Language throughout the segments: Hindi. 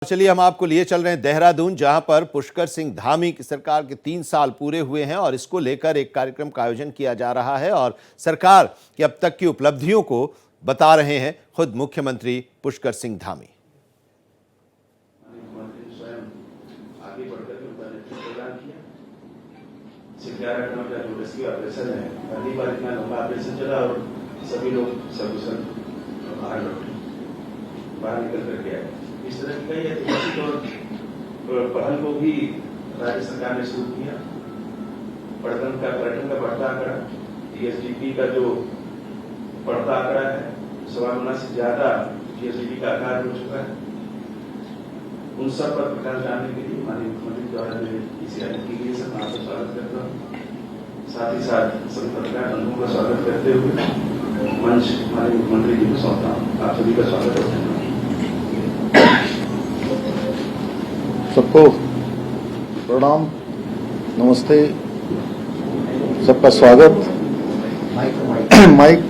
चलिए हम आपको लिए चल रहे हैं देहरादून, जहां पर पुष्कर सिंह धामी की सरकार के 3 साल पूरे हुए हैं और इसको लेकर एक कार्यक्रम का आयोजन किया जा रहा है और सरकार की अब तक की उपलब्धियों को बता रहे हैं खुद मुख्यमंत्री पुष्कर सिंह धामी। सभी लोग सकुशल बाहर लौटे, बाहर निकल करके आए। इस तरह की कई ऐतिहासिक और पहल को भी राज्य सरकार ने शुरू किया। पर्यटन का बढ़ता आंकड़ा, जीएसडीपी का जो बढ़ता आंकड़ा है, 1.25 गुना से ज्यादा जीएसडीपी का आकार हो चुका है। उन सब पर प्रकाश डालने के लिए माननीय मुख्यमंत्री द्वारा इसे आयोजन की गई। सब आपका स्वागत करता हूँ। साथ ही साथ सभी पत्रकार बंधुओं का स्वागत करते हुए मंच माननीय मुख्यमंत्री जी को सौंपता हूँ। आप सभी का स्वागत है। सबको प्रणाम, नमस्ते, सबका स्वागत। माइक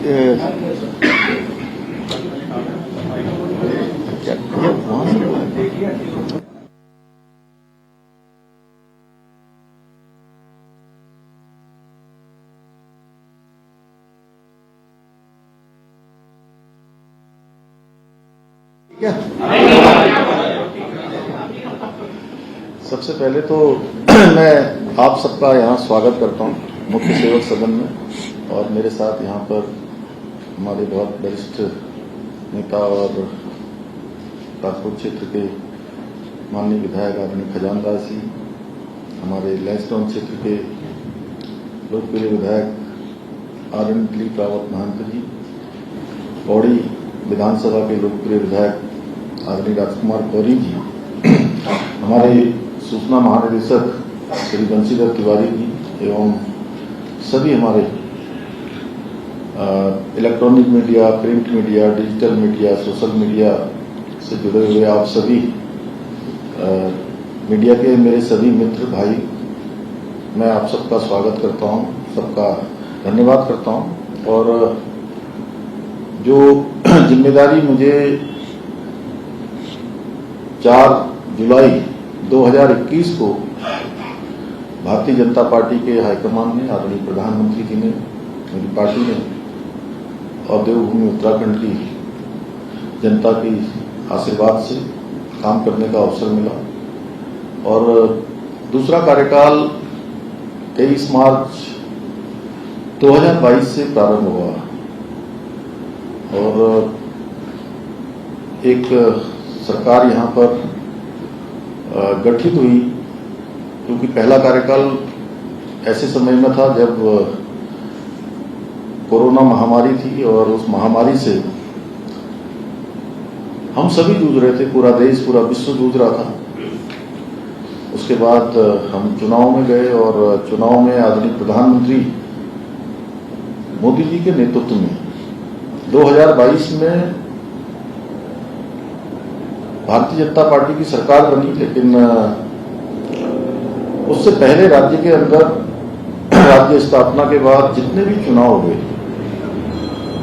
क्या सबसे पहले तो मैं आप सबका यहाँ स्वागत करता हूँ मुख्य सेवक सदन में, और मेरे साथ यहाँ पर हमारे बहुत वरिष्ठ नेता और ताजपुर क्षेत्र के माननीय विधायक आदरणीय खजानदास जी, हमारे लैंसडाउन क्षेत्र के लोकप्रिय विधायक आदरणीय दिलीप रावत महंत जी, पौड़ी विधानसभा के लोकप्रिय विधायक आदरणीय राजकुमार गौरी जी, हमारे सूचना महानिदेशक श्री बंशीधर तिवारी जी एवं सभी हमारे electronic media, print media, digital media, social media से जुड़े हुए आप सभी मीडिया के मेरे सभी मित्र भाई, मैं आप सबका स्वागत करता हूं, सबका धन्यवाद करता हूं। और जो जिम्मेदारी मुझे 4 जुलाई 2021 को भारतीय जनता पार्टी के हाईकमान ने, आदरणीय प्रधानमंत्री जी ने, मेरी पार्टी ने और देवभूमि उत्तराखंड की जनता की आशीर्वाद से काम करने का अवसर मिला। और दूसरा कार्यकाल 23 मार्च 2022 से प्रारंभ हुआ और एक सरकार यहाँ पर गठित हुई, क्योंकि पहला कार्यकाल ऐसे समय में था जब कोरोना महामारी थी और उस महामारी से हम सभी जूझ रहे थे, पूरा देश, पूरा विश्व जूझ रहा था। उसके बाद हम चुनाव में गए और चुनाव में आदरणीय प्रधानमंत्री मोदी जी के नेतृत्व में 2022 में भारतीय जनता पार्टी की सरकार बनी। लेकिन उससे पहले राज्य के अंदर राज्य स्थापना के बाद जितने भी चुनाव हुए,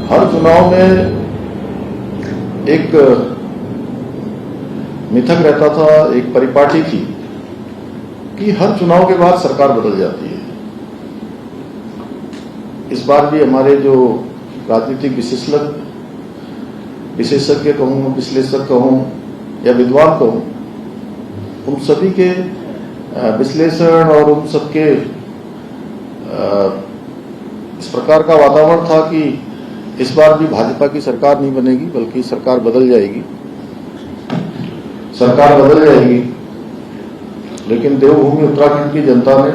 हर चुनाव में एक मिथक रहता था, एक परिपाटी थी कि हर चुनाव के बाद सरकार बदल जाती है। इस बार भी हमारे जो राजनीतिक विशेषज्ञ कहूं, विश्लेषक कहूं या विद्वान कहूं, उन सभी के विश्लेषण और उन सबके इस प्रकार का वातावरण था कि इस बार भी भाजपा की सरकार नहीं बनेगी, बल्कि सरकार बदल जाएगी, सरकार बदल जाएगी। लेकिन देवभूमि उत्तराखंड की जनता ने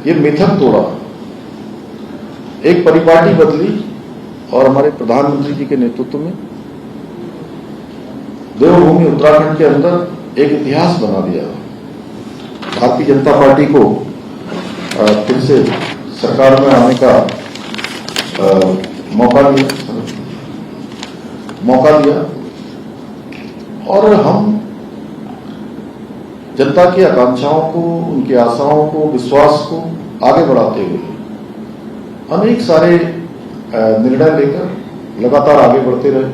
ये मिथक तोड़ा, एक परिपाटी बदली और हमारे प्रधानमंत्री जी के नेतृत्व में देवभूमि उत्तराखंड के अंदर एक इतिहास बना दिया। भारतीय जनता पार्टी को फिर से सरकार में आने का मौका दिया और हम जनता की आकांक्षाओं को, उनकी आशाओं को, विश्वास को आगे बढ़ाते हुए अनेक सारे निर्णय लेकर लगातार आगे बढ़ते रहे।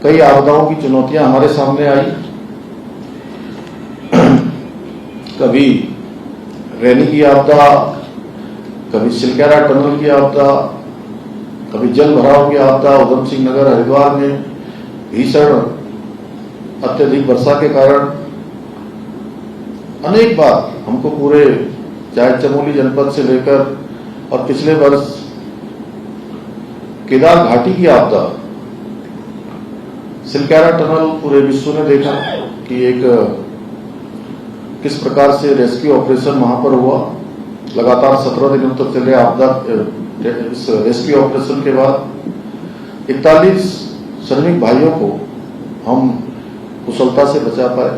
कई आपदाओं की चुनौतियां हमारे सामने आई, कभी रैनी की आपदा, कभी सिलकेरा टनल की आपदा, कभी जल भराव की आपदा, उधम सिंह नगर हरिद्वार में भीषण अत्यधिक वर्षा के कारण अनेक बार हमको पूरे चाहे चमोली जनपद से लेकर और पिछले वर्ष केदार घाटी की आपदा, सिलकेरा टनल पूरे विश्व ने देखा कि एक किस प्रकार से रेस्क्यू ऑपरेशन वहां पर हुआ। लगातार 17 दिनों तक चले आपदा इस रेस्क्यू ऑपरेशन के बाद 41 श्रमिक भाइयों को हम कुशलता से बचा पाए।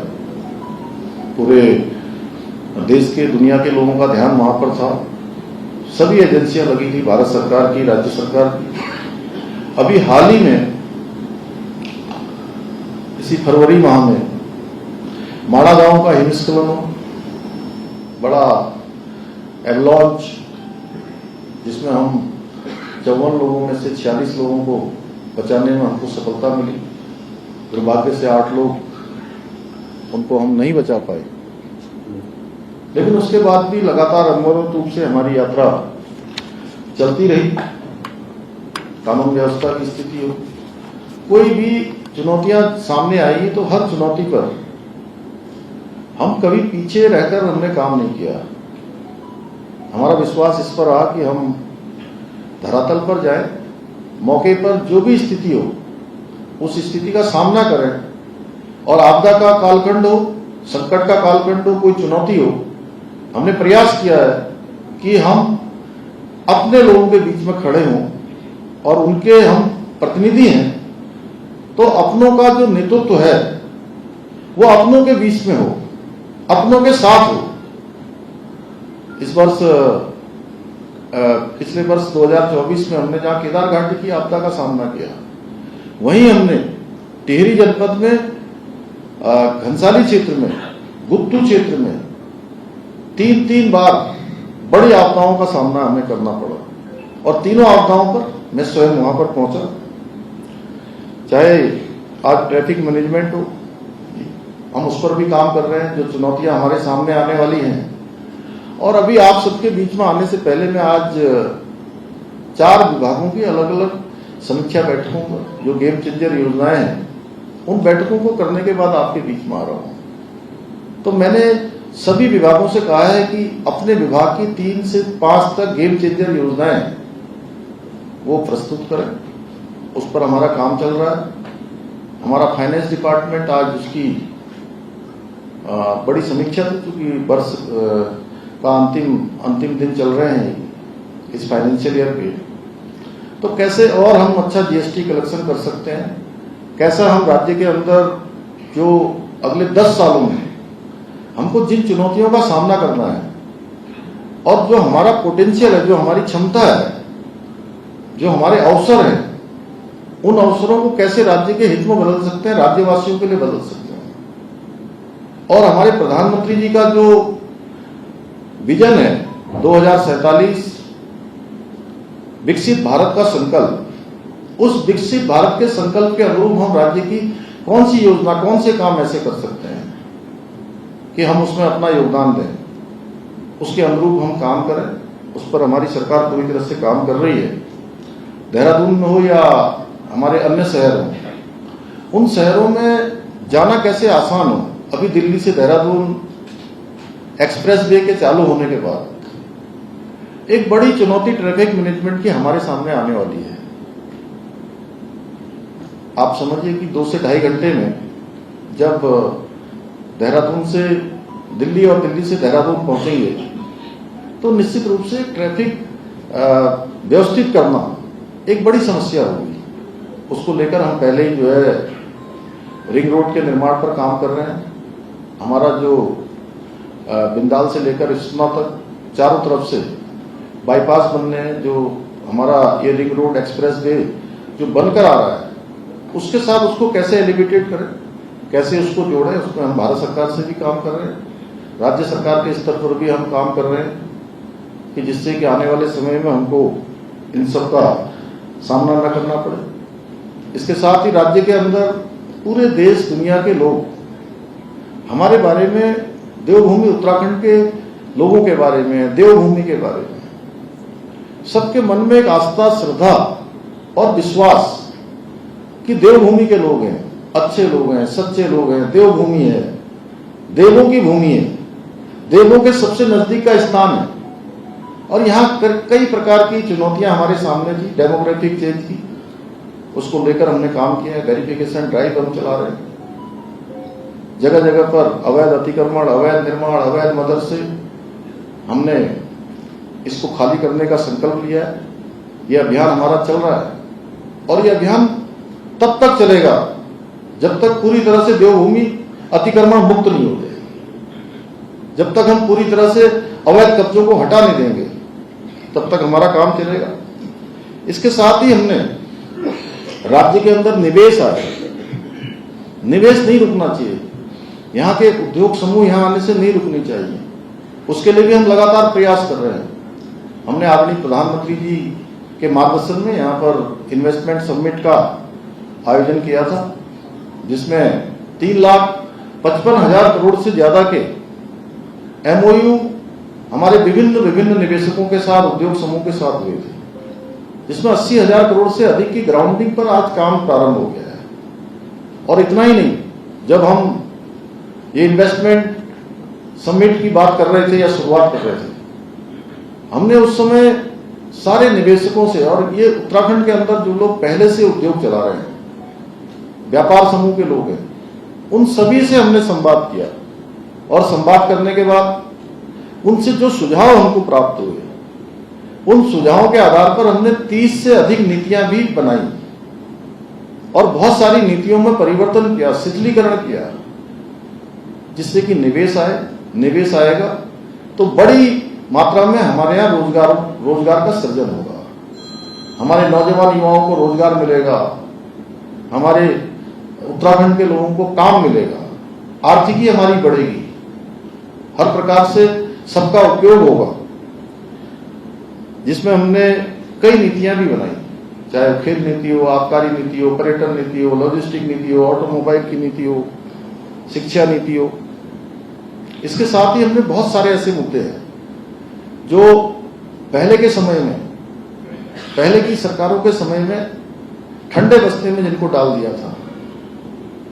पूरे देश के दुनिया के लोगों का ध्यान वहां पर था, सभी एजेंसियां लगी थी, भारत सरकार की, राज्य सरकार की। अभी हाल ही में इसी फरवरी माह में माड़ा गांव का हिमस्खलन, बड़ा एवलॉन्च, जिसमें हम 54 लोगों में से 46 लोगों को बचाने में हमको सफलता मिली। दुर्भाग्य से 8 लोग उनको हम नहीं बचा पाए, लेकिन उसके बाद भी लगातार अनवरत रूप से हमारी यात्रा चलती रही। कानून व्यवस्था की स्थिति हो, कोई भी चुनौतियां सामने आई तो हर चुनौती पर हम कभी पीछे रहकर हमने काम नहीं किया। हमारा विश्वास इस पर रहा कि हम धरातल पर जाएं, मौके पर जो भी स्थिति हो उस स्थिति का सामना करें, और आपदा का कालखंड हो, संकट का कालखंड हो, कोई चुनौती हो, हमने प्रयास किया है कि हम अपने लोगों के बीच में खड़े हों और उनके हम प्रतिनिधि हैं, तो अपनों का जो नेतृत्व है वो अपनों के बीच में हो, अपनों के साथ हो। इस वर्ष पिछले वर्ष 2024 में हमने जहां केदार घाटी की आपदा का सामना किया, वहीं हमने टिहरी जनपद में घनसाली क्षेत्र में, गुत्तू क्षेत्र में 3 बार बड़ी आपदाओं का सामना हमें करना पड़ा, और तीनों आपदाओं पर मैं स्वयं वहां पर पहुंचा। चाहे आज ट्रैफिक मैनेजमेंट हो, हम उस पर भी काम कर रहे हैं, जो चुनौतियां हमारे सामने आने वाली हैं। और अभी आप सबके बीच में आने से पहले मैं आज 4 विभागों की अलग अलग समीक्षा बैठकों पर, जो गेम चेंजर योजनाएं हैं, उन बैठकों को करने के बाद आपके बीच में आ रहा हूं। तो मैंने सभी विभागों से कहा है कि अपने विभाग की 3 से 5 तक गेम चेंजर योजनाएं वो प्रस्तुत करें। उस पर हमारा काम चल रहा है। हमारा फाइनेंस डिपार्टमेंट आज उसकी बड़ी समीक्षा थी, क्योंकि वर्ष का अंतिम दिन चल रहे हैं इस फाइनेंशियल ईयर के। तो कैसे और हम अच्छा जीएसटी कलेक्शन कर सकते हैं, कैसा हम राज्य के अंदर जो अगले 10 सालों में हमको जिन चुनौतियों का सामना करना है, और जो हमारा पोटेंशियल है, जो हमारी क्षमता है, जो हमारे अवसर हैं, उन अवसरों को कैसे राज्य के हित में बदल सकते हैं, राज्यवासियों के लिए बदल सकते हैं। और हमारे प्रधानमंत्री जी का जो विजन है 2047 विकसित भारत का संकल्प, उस विकसित भारत के संकल्प के अनुरूप हम राज्य की कौन सी योजना, कौन से काम ऐसे कर सकते हैं कि हम उसमें अपना योगदान दें, उसके अनुरूप हम काम करें। उस पर हमारी सरकार पूरी तरह से काम कर रही है। देहरादून में हो या हमारे अन्य शहर हो, उन शहरों में जाना कैसे आसान हो। अभी दिल्ली से देहरादून एक्सप्रेस वे के चालू होने के बाद एक बड़ी चुनौती ट्रैफिक मैनेजमेंट की हमारे सामने आने वाली है। आप समझिए कि 2 से ढाई घंटे में जब देहरादून से दिल्ली और दिल्ली से देहरादून पहुंचेंगे, तो निश्चित रूप से ट्रैफिक व्यवस्थित करना एक बड़ी समस्या होगी। उसको लेकर हम पहले ही जो है रिंग रोड के निर्माण पर काम कर रहे हैं। हमारा जो बिंदाल से लेकर इस्मा तक चारों तरफ से बाईपास बनने हैं, जो हमारा ये रिंग रोड एक्सप्रेस वे जो बनकर आ रहा है, उसके साथ उसको कैसे एलिवेटेड करें, कैसे उसको जोड़ें, उसमें हम भारत सरकार से भी काम कर रहे हैं, राज्य सरकार के स्तर पर भी हम काम कर रहे हैं, कि जिससे कि आने वाले समय में हमको इन सब का सामना न करना पड़े। इसके साथ ही राज्य के अंदर पूरे देश दुनिया के लोग हमारे बारे में देवभूमि उत्तराखंड के लोगों के बारे में, देवभूमि के बारे में सबके मन में एक आस्था, श्रद्धा और विश्वास कि देवभूमि के लोग हैं, अच्छे लोग हैं, सच्चे लोग हैं, देवभूमि है, देवों की भूमि है, देवों के सबसे नजदीक का स्थान है। और यहाँ कई प्रकार की चुनौतियां हमारे सामने थी, डेमोग्राफिक चेंज की, उसको लेकर हमने काम किया है। वेरिफिकेशन ड्राइव हम चला रहे हैं, जगह जगह पर अवैध अतिक्रमण, अवैध निर्माण, अवैध मदरसे, हमने इसको खाली करने का संकल्प लिया है। यह अभियान हमारा चल रहा है और यह अभियान तब तक चलेगा जब तक पूरी तरह से देवभूमि अतिक्रमण मुक्त नहीं हो जाए, जब तक हम पूरी तरह से अवैध कब्जों को हटा नहीं देंगे, तब तक हमारा काम चलेगा। इसके साथ ही हमने राज्य के अंदर निवेश आए, निवेश नहीं रुकना चाहिए, यहाँ के उद्योग समूह यहाँ आने से नहीं रुकनी चाहिए, उसके लिए भी हम लगातार प्रयास कर रहे हैं। हमने आदरणीय प्रधानमंत्री जी के मार्गदर्शन में यहाँ पर इन्वेस्टमेंट समिट का आयोजन किया था, जिसमें 3,55,000 करोड़ से ज्यादा के MOU हमारे विभिन्न निवेशकों के साथ, उद्योग समूह के साथ हुए थे, जिसमें 80,000 करोड़ से अधिक की ग्राउंडिंग पर आज काम प्रारंभ हो गया है। और इतना ही नहीं, जब हम ये इन्वेस्टमेंट समिट की बात कर रहे थे या शुरुआत कर रहे थे, हमने उस समय सारे निवेशकों से, और ये उत्तराखंड के अंदर जो लोग पहले से उद्योग चला रहे हैं, व्यापार समूह के लोग हैं, उन सभी से हमने संवाद किया। और संवाद करने के बाद उनसे जो सुझाव हमको प्राप्त हुए, उन सुझावों के आधार पर हमने 30 से अधिक नीतियां भी बनाई और बहुत सारी नीतियों में परिवर्तन किया, शिथिलीकरण किया, जिससे कि निवेश आए। निवेश आएगा तो बड़ी मात्रा में हमारे यहाँ रोजगार का सृजन होगा, हमारे नौजवान युवाओं को रोजगार मिलेगा, हमारे उत्तराखंड के लोगों को काम मिलेगा, आर्थिकी हमारी बढ़ेगी, हर प्रकार से सबका उपयोग होगा, जिसमें हमने कई नीतियां भी बनाई, चाहे खेल नीति हो, आबकारी नीति हो, पर्यटन नीति हो, लॉजिस्टिक नीति हो, ऑटोमोबाइल की नीति हो, शिक्षा नीति हो। इसके साथ ही हमने बहुत सारे ऐसे मुद्दे हैं जो पहले के समय में, पहले की सरकारों के समय में ठंडे बस्ते में जिनको डाल दिया था,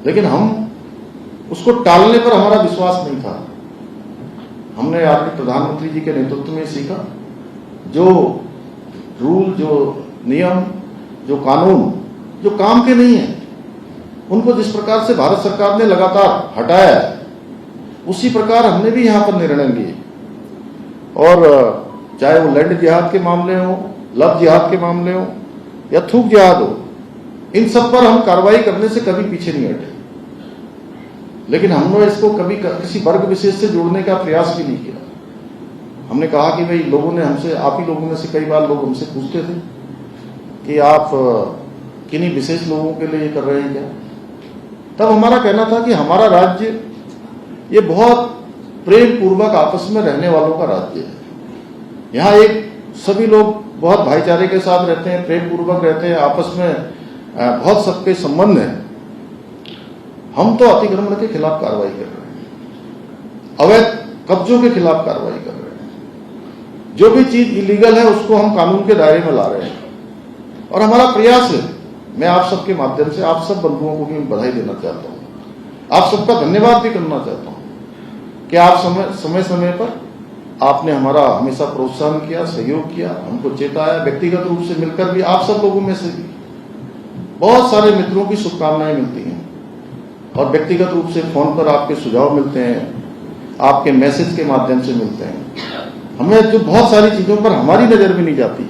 लेकिन हम उसको टालने पर हमारा विश्वास नहीं था। हमने आदरणीय प्रधानमंत्री जी के नेतृत्व में सीखा, जो रूल, जो नियम, जो कानून जो काम के नहीं है, उनको जिस प्रकार से भारत सरकार ने लगातार हटाया है, उसी प्रकार हमने भी यहां पर निर्णय लिए। और चाहे वो लैंड जिहाद के मामले हो, लव जिहाद के मामले हो या थूक जिहाद हो, इन सब पर हम कार्रवाई करने से कभी पीछे नहीं हटे। लेकिन हमने इसको कभी किसी वर्ग विशेष से जोड़ने का प्रयास भी नहीं किया। हमने कहा कि भाई लोगों ने हमसे, आप ही लोगों में से कई बार लोग हमसे पूछते थे कि आप किन्हीं विशेष लोगों के लिए कर रहे हैं क्या। तब हमारा कहना था कि हमारा राज्य ये बहुत प्रेम पूर्वक आपस में रहने वालों का राज्य है। यहाँ एक सभी लोग बहुत भाईचारे के साथ रहते हैं, प्रेम पूर्वक रहते हैं, आपस में बहुत सबके संबंध हैं। हम तो अतिक्रमण के खिलाफ कार्रवाई कर रहे हैं, अवैध कब्जों के खिलाफ कार्रवाई कर रहे हैं, जो भी चीज इलीगल है उसको हम कानून के दायरे में ला रहे हैं। और हमारा प्रयास है, मैं आप सबके माध्यम से आप सब बंधुओं को भी बधाई देना चाहता हूँ, आप सबका धन्यवाद भी करना चाहता हूँ कि आप समय समय पर आपने हमारा हमेशा प्रोत्साहन किया, सहयोग किया, हमको चेताया। व्यक्तिगत रूप से मिलकर भी आप सब लोगों में से भी बहुत सारे मित्रों की शुभकामनाएं मिलती हैं और व्यक्तिगत रूप से फोन पर आपके सुझाव मिलते हैं, आपके मैसेज के माध्यम से मिलते हैं। हमें जो बहुत सारी चीजों पर हमारी नजर भी नहीं जाती,